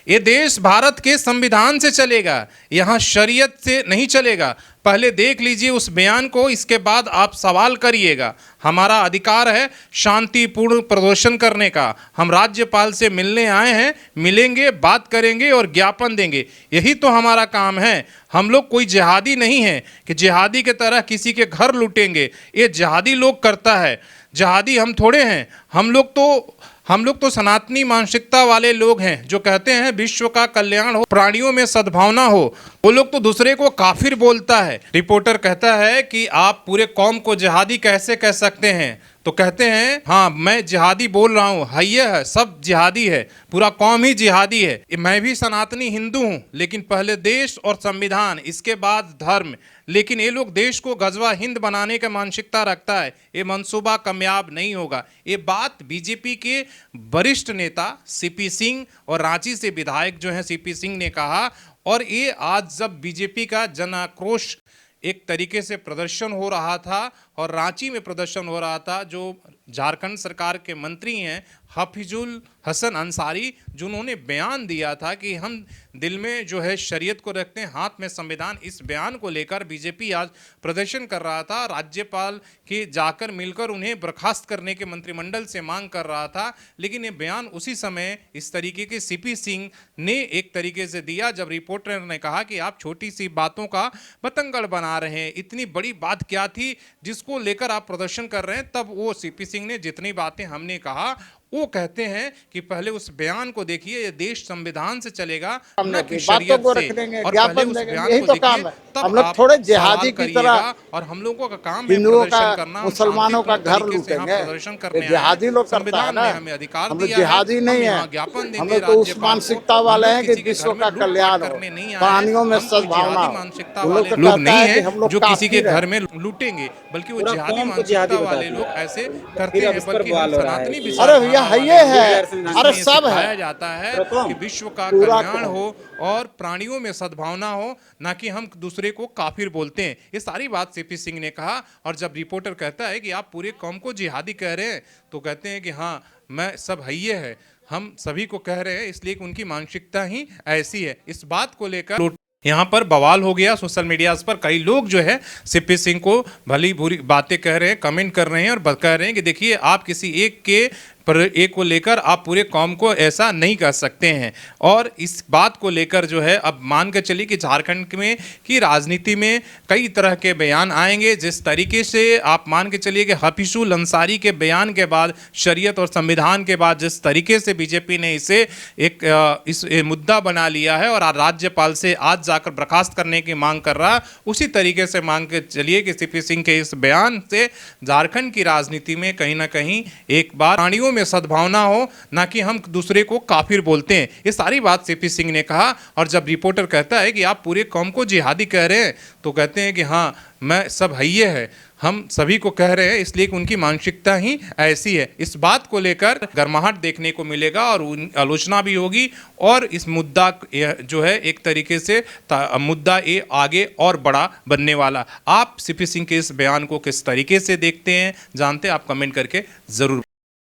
ये देश भारत के संविधान से चलेगा, यहाँ शरीयत से नहीं चलेगा। पहले देख लीजिए उस बयान को, इसके बाद आप सवाल करिएगा। हमारा अधिकार है शांतिपूर्ण प्रदर्शन करने का। हम राज्यपाल से मिलने आए हैं, मिलेंगे, बात करेंगे और ज्ञापन देंगे। यही तो हमारा काम है। हम लोग कोई जिहादी नहीं है कि जिहादी के तरह किसी के घर लूटेंगे। ये जिहादी लोग करता है, जिहादी हम थोड़े हैं। हम लोग तो सनातनी मानसिकता वाले लोग हैं जो कहते हैं विश्व का कल्याण हो, प्राणियों में सद्भावना हो। वो लोग तो दूसरे को काफिर बोलता है। रिपोर्टर कहता है कि आप पूरे कौम को जिहादी कैसे कह सकते हैं? तो कहते हैं हाँ मैं जिहादी बोल रहा हूँ, हैया है, सब जिहादी है, पूरा कौम ही जिहादी है। मैं भी सनातनी हिंदू हूँ, लेकिन पहले देश और संविधान, इसके बाद धर्म। लेकिन ये लोग देश को गजवा हिंद बनाने का मानसिकता रखता है। ये मंसूबा कामयाब नहीं होगा। ये बात बीजेपी के वरिष्ठ नेता सीपी सिंह और रांची से विधायक जो हैं सीपी सिंह ने कहा। और ये आज जब बीजेपी का जन आक्रोश एक तरीके से प्रदर्शन हो रहा था और रांची में प्रदर्शन हो रहा था, जो झारखंड सरकार के मंत्री हैं हफीजुल हसन अंसारी, जिन्होंने बयान दिया था कि हम दिल में जो है शरीयत को रखते हैं, हाथ में संविधान, इस बयान को लेकर बीजेपी आज प्रदर्शन कर रहा था। राज्यपाल के जाकर मिलकर उन्हें बर्खास्त करने के मंत्रिमंडल से मांग कर रहा था। लेकिन ये बयान उसी समय इस तरीके के सीपी सिंह ने एक तरीके से दिया जब रिपोर्टर ने कहा कि आप छोटी सी बातों का बतंगड़ बना रहे हैं। इतनी बड़ी बात क्या थी जिसको लेकर आप प्रदर्शन कर रहे हैं? तब वो सीपी सिंह ने जितनी बातें हमने कहा वो कहते हैं कि पहले उस बयान को देखिए, ये देश संविधान से चलेगा, न कि शरीयत से। और पहले उस बयान को देखिए, तब हम लोग थोड़े जिहादी की तरह और हम लोगों का काम है हिंदुओं का, प्रदर्शन करना, मुसलमानों का घर लूटेंगे। प्रदर्शन करने जिहादी लोग संविधान ने हमें अधिकार दिया है, जिहादी नहीं है। ज्ञापन हम देंगे लोग तो उस मानसिकता वाले हैं कि विश्व का कल्याण हो, प्राणियों में सद्भावना मानसिकता वाले लोग नहीं है जो किसी के घर में लूटेंगे, बल्कि वो जिहादी मानसिकता वाले लोग ऐसे करते हैं। बल्कि सनातनी है, अरे सब है जाता है कि विश्व का कल्याण हो और प्राणियों में सद्भावना हो, ना कि हम दूसरे को काफिर बोलते हैं। ये सारी बात सीपी सिंह ने कहा। और जब रिपोर्टर कहता है कि आप पूरे कौम को जिहादी कह रहे हैं, तो कहते हैं कि हाँ मैं सब हैये है, हम सभी को कह रहे हैं, इसलिए उनकी मानसिकता ही ऐसी है। इस बात को लेकर यहाँ पर बवाल हो गया सोशल मीडिया पर। कई लोग जो है सीपी सिंह को भली बुरी बातें कह रहे हैं, कमेंट कर रहे हैं और कह रहे हैं कि देखिए आप किसी एक को लेकर आप पूरे कौम को ऐसा नहीं कर सकते हैं। और इस बात को लेकर जो है अब मान कर चलिए कि झारखंड में की राजनीति में कई तरह के बयान आएंगे। जिस तरीके से आप मान के चलिए कि हफीजुल अंसारी के बयान के बाद, शरीयत और संविधान के बाद, जिस तरीके से बीजेपी ने इसे इस मुद्दा बना लिया है और राज्यपाल से आज जाकर बर्खास्त करने की मांग कर रहा, उसी तरीके से मांग के चलिए कि सीपी सिंह के इस बयान से झारखंड की राजनीति में कहीं ना कहीं एक बार प्राणियों में सद्भावना हो, ना कि हम दूसरे को काफिर बोलते हैं। ये सारी बात सीपी सिंह ने कहा। और जब रिपोर्टर कहता है कि आप पूरे कौम को जिहादी कह रहे हैं, तो कहते हैं कि हाँ मैं सब हैये है, हम सभी को कह रहे हैं, इसलिए उनकी मानसिकता ही ऐसी है। इस बात को लेकर गर्माहट देखने को मिलेगा और आलोचना भी होगी। और इस मुद्दा जो है एक तरीके से मुद्दा ये आगे और बड़ा बनने वाला। आप सीपी सिंह के इस बयान को किस तरीके से देखते हैं, जानते हैं? आप कमेंट करके जरूर